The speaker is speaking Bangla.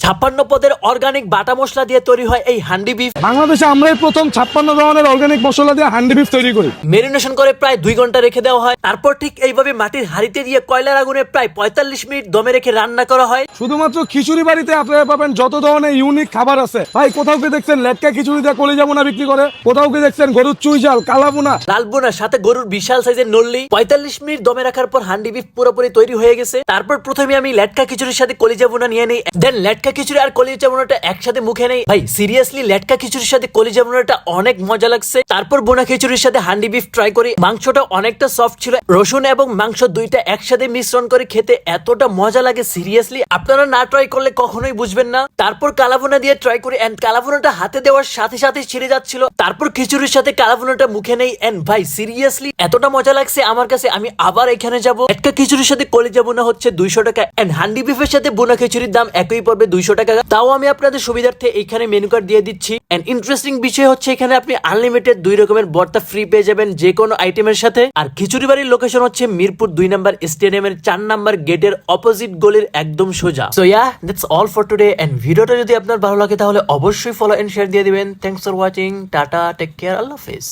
56 পদের অর্গানিক বাটা মশলা দিয়ে তৈরি হয় এই হান্ডি বিফ। বাংলাদেশে আমরাই প্রথম 56 ধরনের অর্গানিক মশলা দিয়ে হান্ডি বিফ তৈরি করি। মেরিনেশন করে প্রায় 2 ঘন্টা রেখে দেওয়া হয়, তারপর ঠিক এইভাবে মাটির হাঁড়িতে দিয়ে কয়লার আগুনে প্রায় 45 মিনিট দমে রেখে রান্না করা হয়। শুধুমাত্র খিচুড়ি বাড়িতে আপনারা পাবেন যত ধরনের ইউনিক খাবার আছে। ভাই কোথাও কি দেখছেন লেটকা খিচুড়ি দিয়ে কলিজা বোনা বিক্রি করে? কোথাও কি দেখছেন গরুর চুই ঝাল, কালা বোনা, লাল বোনার সাথে গরুর বিশাল সাইজের নল্লি। 45 মিনিট দমে রাখার পর হান্ডি বিফ পুরোপুরি তৈরি হয়ে গেছে। তারপর প্রথমে আমি লেটকা খিচুড়ির সাথে কলিজা বোনা নিয়ে নেই, দেন লেটকা খিচুড়ি আর কলিজা বোনাটা একসাথে মুখে নেই। ভাই সিরিয়াসলি লেটকা খিচুড়ির সাথে কলিজা বোনাটা অনেক মজা লাগছে। তারপর বোনা খিচুড়ির সাথে হান্ডি বিফ ট্রাই করি। মাংসটা অনেকটা সফট ছিল, রসুন এবং মাংস দুইটা একসাথে মিশ্রণ করে খেতে এতটা মজা লাগে, সিরিয়াসলি আপনারা না ট্রাই করলে কখনোই বুঝবেন না। তারপর কালাভুনা দিয়ে ট্রাই করি এন্ড কালাভুনাটা হাতে দেওয়ার সাথে সাথে ছিঁড়ে যাচ্ছিল। তারপর খিচুড়ির সাথে কালাভুনাটা মুখে নেই এন্ড ভাই সিরিয়াসলি এতটা মজা লাগছে আমার কাছে, আমি আবার এখানে যাব। একটা খিচুড়ির সাথে কলিজা বোনা হচ্ছে 200 টাকা এন্ড হান্ডি বিফের সাথে বোনা খিচুড়ির দাম একই পড়বে 200 টাকা। তাও আমি আপনাদের সুবিধার্থে এখানে মেনু কার্ড দিয়ে দিচ্ছি। এন্ড ইন্টারেস্টিং বিষয় হচ্ছে এখানে আপনি আনলিমিটেড 2 রকমের ভর্তা ফ্রি পেয়ে যাবেন যে কোনো আইটেমের সাথে। আর খিচুড়ি বাড়ির লোকেশন হচ্ছে মিরপুর 2 নম্বর স্টেডিয়ামের 4 নম্বর গেটের অপোজিট গলির একদম সোজা। So yeah, that's all for today. And ভিডিওটা যদি আপনার ভালো লাগে তাহলে অবশ্যই ফলো এন্ড শেয়ার দিয়ে দিবেন। Thanks for watching, tata, take care, Allah হাফেজ।